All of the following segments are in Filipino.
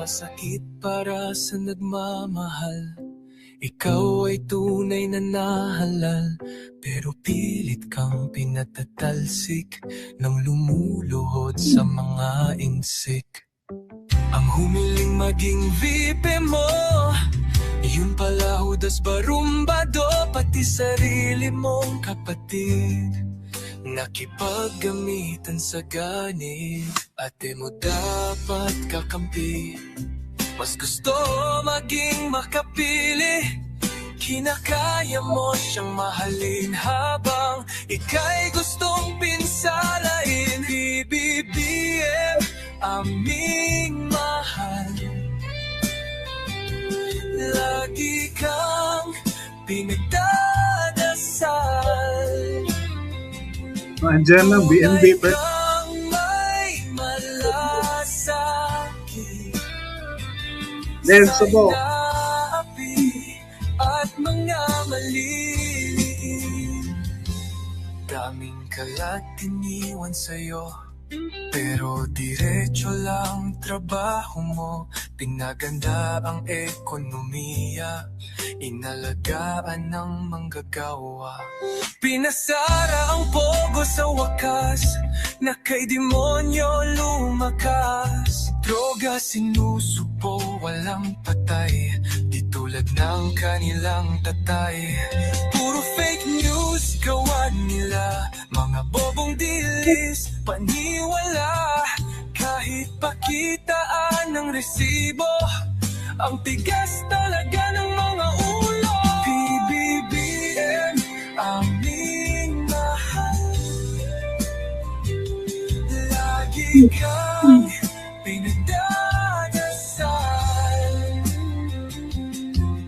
Sumasakit para sa nagmamahal. Ikaw ay tunay na nahalal, pero pilit kang pinatatalsik nang lumuluhod sa mga insik. Ang humiling maging VP mo, yun pala hudas barumbado, pati sarili mong kapatid nakipaggamitan sa ganit. Ate mo dapat kakampi, mas gusto maging makapili. Kinakaya mo siyang mahalin habang ika'y gustong pinsalain. BBM, aming mahal, lagi kang pinagdadasal. Andiyan lang, BNB pa. May malasakit Then, Subo. At mga maliliit. Daming kalat iniwan sa'yo, pero diretso lang trabaho mo. Pinaganda ang ekonomiya, inalagaan ng manggagawa. Pinasara ang pogo sa wakas, na kay demonyo lumakas. Droga sinusupo, walang patay, di tulad ng kanilang tatay. Puro fake news gawa nila, mga bobong dilis, paniwala. Kahit pakitaan ng resibo, ang tigas talaga ng mga ulo. PBBM, aming mahal, lagi kang pinagdadasal.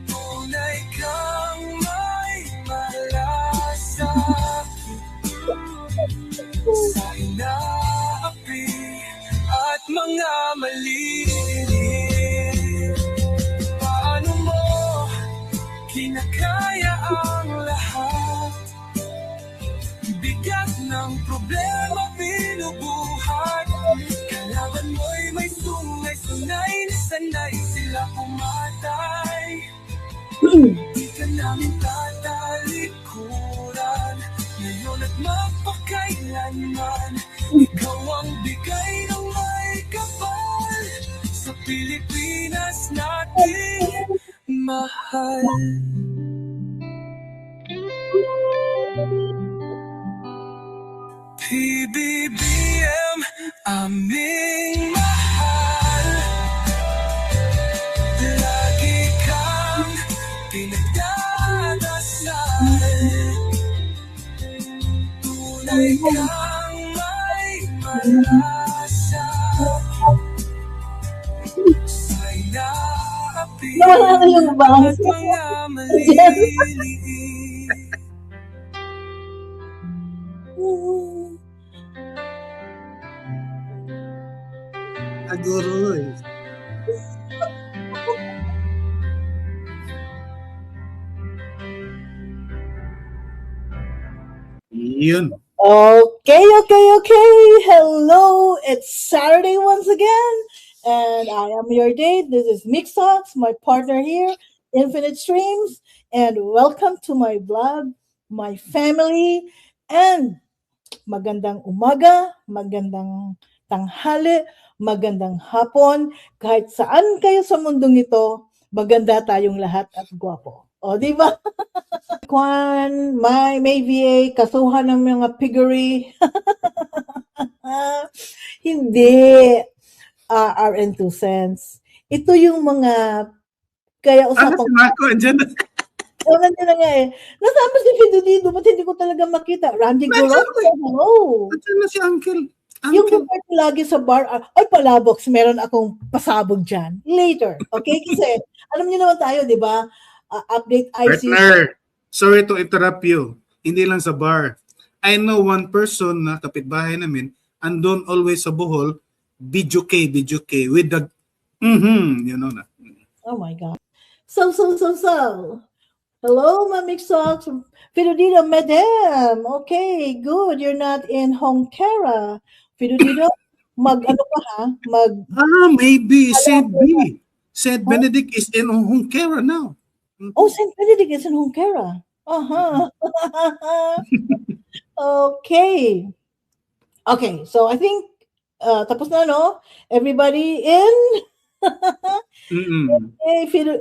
Tunay kang may malasakit sa inaapi at mga maliliit. Paano mo kinakaya ang lahat? Bigat ng problema binubuhat. Kalaban mo'y may sungay-sunay, sanay sila pumatay. Di ka namin tatalikuran, ngayon at mapakailanman. Ikaw ang bigay ng may kapal sa Pilipinas natin mahal. PBBM, aming mahal, lagi kang pinagdadasal. Tunay kang may malasakit sa inaapi at mga maliliit. Aguroy. Yun. Okay. Hello, it's Saturday once again, and I am your date. This is Mixox, my partner here, Infinite Streams, and welcome to my vlog, my family, and magandang umaga, magandang tanghali, magandang hapon, kahit saan kayo sa mundong ito, maganda tayong lahat at gwapo. O, di ba? Kwan, may VA, kasuhan ng mga piggery. Hindi. RN 2 cents. Ito yung mga, kaya Ano usapang... si Marco? Andiyan na. Nandiyan na nga eh. Nasama si Fido dito, ba't hindi ko talaga makita? Randy Guro? Hello. Andiyan na si Uncle. Yung report lagi sa bar, ay palabox, meron akong pasabog dyan. Later, okay? Kasi, alam niyo naman tayo, di ba? Update IC. Partner, sorry to interrupt you. Hindi lang sa bar. I know one person na kapitbahay namin, andon always sa Bohol, video K, with the, you know na. Oh my God. So. Hello, Mamik Socks. Fidodino, madam. Okay, good. You're not in Hongkera. Fidodino, ano pa ha? Maybe Sid Alam B. Sid Benedict is in Junquera now. Oh, St. Benedict is in Junquera. Okay. Okay, so I think tapos na, no? Everybody in? Mm-mm.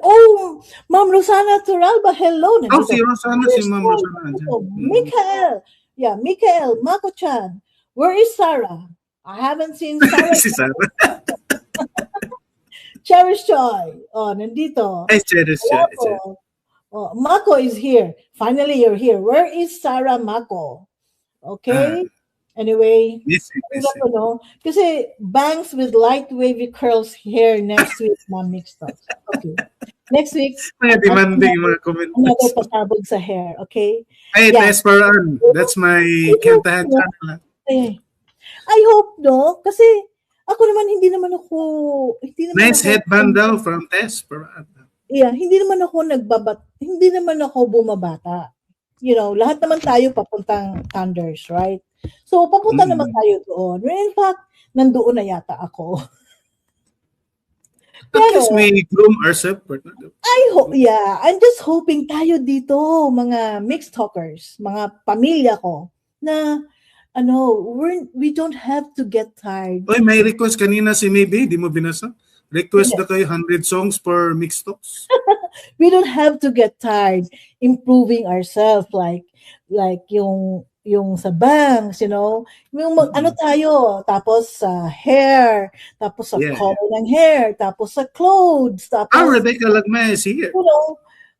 Oh, Ma'am Rosana Turalba, hello. Oh, si Rosana, si Ma'am Rosana. Michael. Yeah, Michael, Mako-chan. Where is Sarah? I haven't seen Sarah. Si Sarah. Cherish Joy. Oh, nandito. Ay, Cherish Wala siya. po. Oh, Mako is here. Finally, you're here. Where is Sarah Mako? Okay. Anyway, Yes. no? Kasi bangs with light wavy curls hair next week, Ma'am Mixed Talks. Okay. Next week, Mga demanding mga comments. another pasabog sa hair, okay? Ay, Yeah. Tesparan. That's my kantahan channel. I hope, no? Kasi ako naman, hindi naman Nice ako, headband daw from Tesparan. Yeah, hindi naman ako bumabata. You know, lahat naman tayo papuntang Thunders, right? So, papunta naman tayo doon. In fact, nandoon na yata ako. At least we groom ourselves. I'm just hoping tayo dito, mga mixed talkers, mga pamilya ko, na, we don't have to get tired. Oy, may request kanina si Maybe, di mo binasa? Request na kayo 100 songs per mixed talks. We don't have to get tired improving ourselves like yung sa bangs, yung ano tayo, tapos sa hair, tapos sa color ng hair, tapos sa clothes, tapos Rebecca Lagmay is here.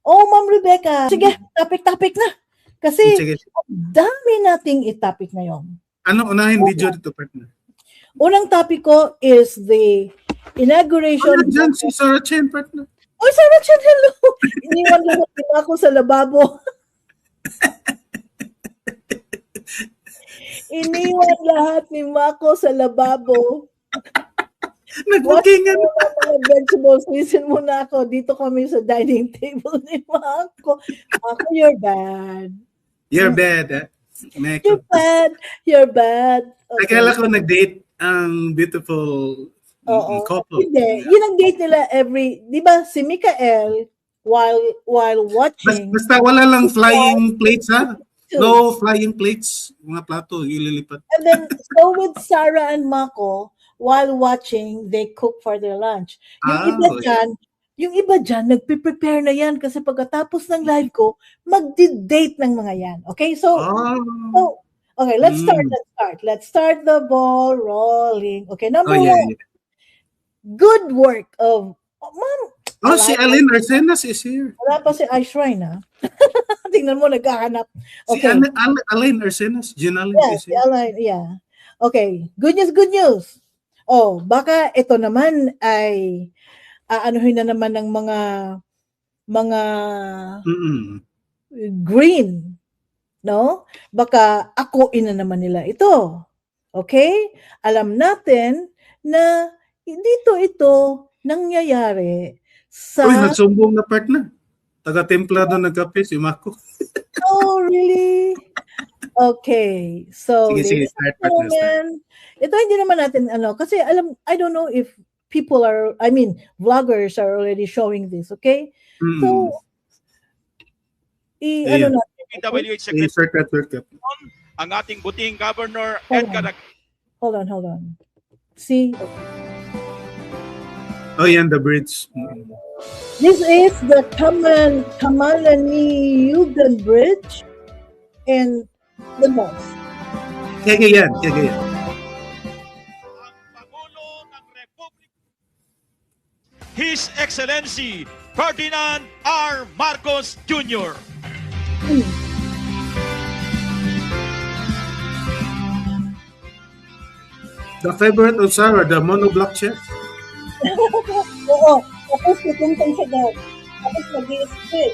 Ma'am Rebecca, sige, topic na. Kasi dami nating i-topic ngayon. Ano unahin video dito, partner? Unang topic ko is the inauguration. Dyan si Sarah Chen, partner. Oy, Sarah Chen, hello! Iniwan lang ako sa lababo. Iniwan lahat ni Mako sa lababo. Nag-bookingan. Mga vegetables, listen muna ako. Dito kami sa dining table ni Mako. Ako, you're bad. You're bad, You're bad. Okay. Akala ko nag-date ang beautiful couple. Hindi. Yun ang date nila di ba, si Mikael, while watching. Basta wala lang flying plates, ha? No flying plates. Mga plato, ililipat. And then, so with Sarah and Mako, while watching, they cook for their lunch. Yung iba dyan, nagpe-prepare na yan kasi pagkatapos ng live ko, mag-date ng mga yan. Okay? So okay, let's start. Let's start the ball rolling. Okay, number one. Good work of Ma'am. Si Aline Arsenas is here. Wala pa si iShrine, ha? Tingnan mo, nagkahanap. Okay. Si Aline Arsenas, Ginalyn is here. Yeah. Okay, good news. Oh, baka ito naman ay aanuhin na naman ng mga green, no? Baka akuin na naman nila ito. Okay? Alam natin na dito ito nangyayari sa... Uy, nagsumbong na partner. Taga-templado nagkape si Mako. Oh, really? Okay. So, sige, start partner. Ito hindi naman natin kasi I don't know if vloggers are already showing this, okay? So, PWH Secretary ang ating buting Governor Edgar. Hold on. See? Oh, yan, the bridge. This is the Kamalani-Yugan Bridge in the north. Kaya yan. His Excellency Ferdinand R. Marcos Jr. The favorite of Sarah, the monoblock chef. Oo. Tapos tutungtong siya daw. Tapos mag-i-split.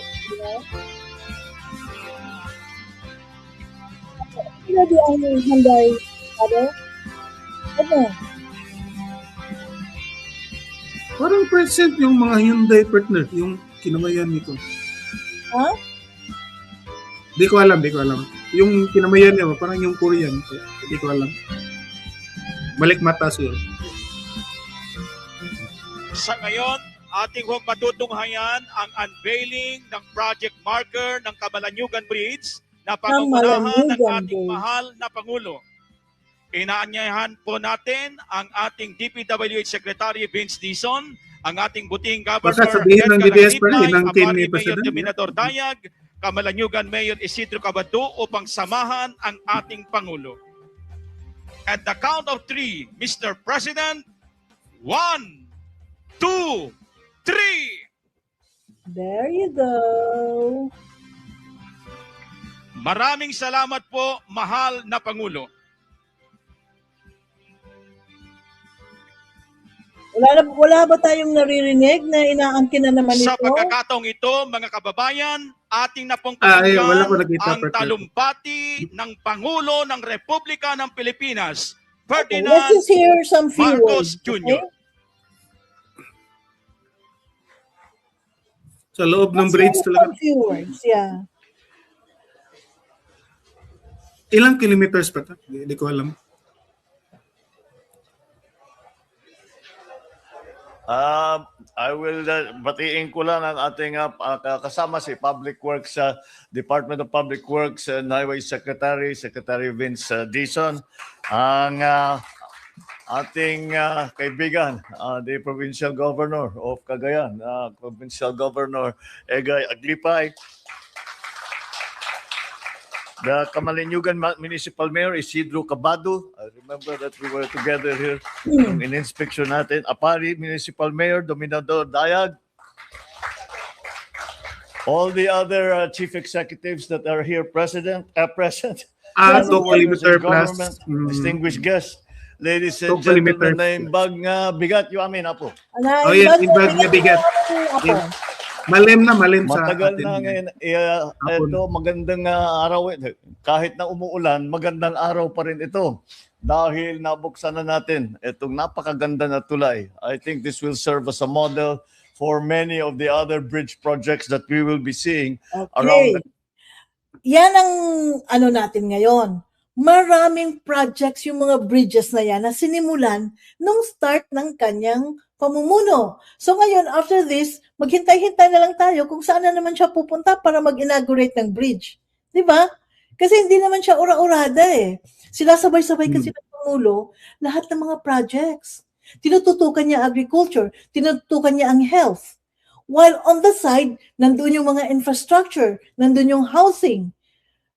Sino di ang Hyundai? Ano? Parang present yung mga Hyundai partner, yung kinamayan nito. Ha? Di ko alam. Yung kinamayan niya, parang yung Korean. Di ko alam. Balik mata sir. Sa ngayon, ating huwag matutunghayan ang unveiling ng project marker ng Kamalanyugan Bridge na pangungunahan ng Kamalanyugan ating Bridge. mahal na Pangulo. Inaanyayahan po natin ang ating DPWH Secretary Vince Dizon, ang ating buting Governor Basta sabihin ng Edgar DDS pa rin, Lamitay, inangkin Amari ni Mayor President. Dominador Dayag, Kamalanyugan Mayor Isidro Cabado upang samahan ang ating Pangulo. At the count of 3, Mr. President, 1, 2, 3. There you go. Maraming salamat po, mahal na Pangulo. Wala ba tayong naririnig na inaangkin na naman Sa ito? pagkakataong ito, mga kababayan, ating na pong Wala ko pakinggan nakita, ang Perfect. talumpati ng Pangulo ng Republika ng Pilipinas, Okay, let's Ferdinand just hear some few Marcos words. Jr. Okay? Sa loob ng Let's bridge hear talaga. some few words, yeah. Ilang kilometers pa ta? Hindi ko alam. I will batiin ko lang ang ating kasama si Public Works Department of Public Works and Highway Secretary Vince Dizon, ang ating kaibigan, the Provincial Governor of Cagayan, Provincial Governor Egay Aglipay, the Kamalanyugan Municipal Mayor Isidro Cabado. I remember that we were together here in inspection natin. Apari Municipal Mayor Dominador Dayag. All the other chief executives that are here present. Two Workers kilometer in plus. government, distinguished guests, ladies Two and kilometer. gentlemen, na imbag nga bigat yung amin apo. Oh, yes, ibag na bigat. Malim sa Matagal atin. na ngayon, Hapon. ito magandang araw. Kahit na umuulan, magandang araw pa rin ito. Dahil nabuksan na natin itong napakaganda na tulay. I think this will serve as a model for many of the other bridge projects that we will be seeing around Okay. Yan ang ano natin ngayon. Maraming projects yung mga bridges na yan na sinimulan nung start ng kanyang pamumuno. So ngayon, after this, maghintay-hintay na lang tayo kung saan na naman siya pupunta para mag-inaugurate ng bridge. Di ba? Kasi hindi naman siya ura-urada eh. Sila sabay-sabay kasi ng Pangulo lahat ng mga projects. Tinututukan niya agriculture, tinututukan niya ang health. While on the side, nandun yung mga infrastructure, nandun yung housing.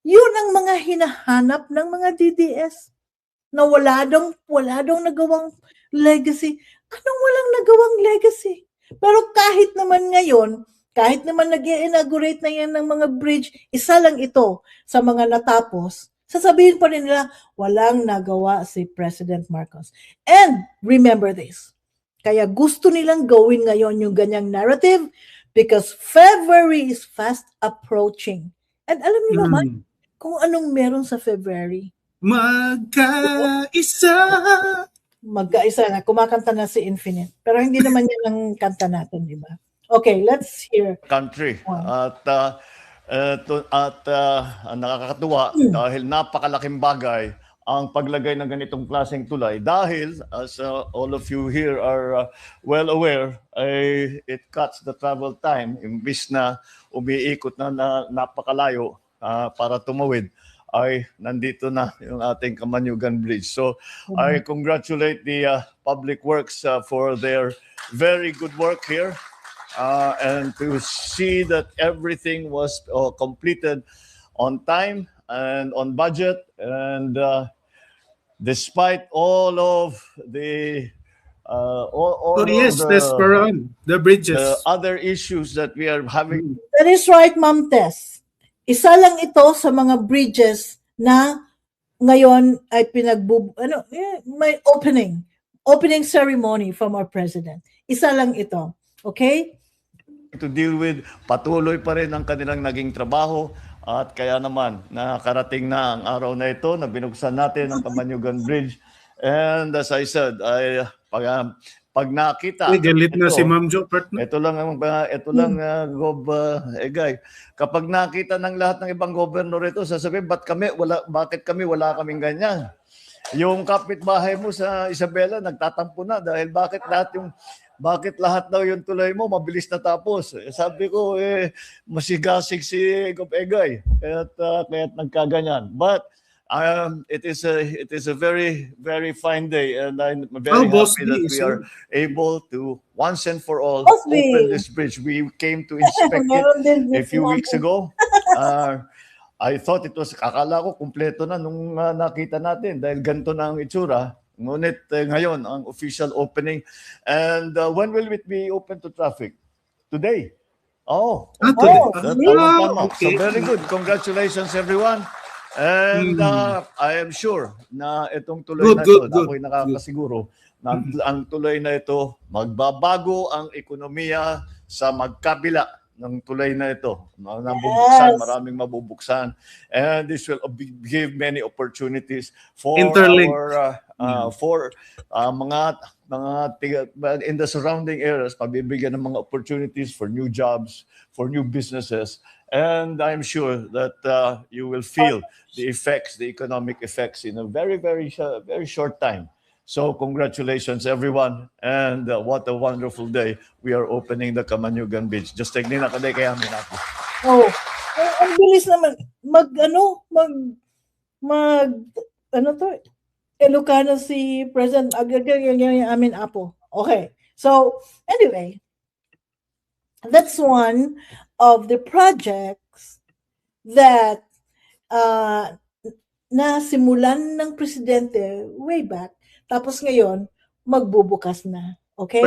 Yun ang mga hinahanap ng mga DDS na wala dong nagawang legacy. Anong walang nagawang legacy? Pero kahit naman ngayon, kahit naman nag-inaugurate na yan ng mga bridge, isa lang ito sa mga natapos, sasabihin pa rin nila, walang nagawa si President Marcos. And remember this, kaya gusto nilang gawin ngayon yung ganyang narrative because February is fast approaching. And alam niyo naman kung anong meron sa February. Magkaisa na, kumakanta na si Infinite. Pero hindi naman yan ang kanta natin, di ba? Okay, let's hear. country. At nakakatuwa dahil napakalaking bagay ang paglagay ng ganitong klaseng tulay dahil as all of you here are well aware, it cuts the travel time imbis na umiikot na napakalayo para tumawid ay nandito na yung ating Kamalanyugan Bridge. So I congratulate the Public Works for their very good work here. And to see that everything was completed on time and on budget, and despite all of the the bridges. other issues that we are having. That is right, Ma'am Tess. Isa lang ito sa mga bridges na ngayon ay may opening ceremony from our president. Isa lang ito. Okay? To deal with, patuloy pa rin ang kanilang naging trabaho at kaya naman nakarating na ang araw na ito na binuksan natin ang Kamalanyugan Bridge. And as I said, pag nakita galit na si Ma'am Jo partner. ito lang Gob Egay. Kapag nakita ng lahat ng ibang gobernador ito, sasabihin bakit kami wala kaming ganyan. yung kapitbahay mo sa Isabela nagtatampo na dahil bakit lahat daw yung tulay mo mabilis natapos. Sabi ko masigasig si Gov. Egay kaya't nagkaganyan. But it is a very very fine day and I'm very Boss happy B, that we are able to once and for all Boss B. open this bridge. We came to inspect it Meron din a dito few natin. weeks ago. I thought akala ko kumpleto na nung nakita natin dahil ganito na ang itsura. Ngunit ngayon ang official opening. And when will it be open to traffic? Today. Oh, Today. Tama. Okay. So very good. Congratulations everyone. And I am sure na itong tuloy na ito, ako'y nakakasiguro na ang tuloy na ito, magbabago ang ekonomiya sa magkabila ng tulay na ito. Nabubuksan, maraming mabubuksan. And this will give many opportunities for mga in the surrounding areas, pabibigyan ng mga opportunities for new jobs, for new businesses. And I'm sure that you will feel the effects, the economic effects in a very, very, very short time. So congratulations everyone and what a wonderful day. We are opening the Kamanyugan Beach. Just take nila kaday kaya amin ako. Oh, ang bilis naman Ilocano si President amin apo. Okay. So, anyway, that's one of the projects that nasimulan ng presidente way back. Tapos ngayon, magbubukas na. Okay?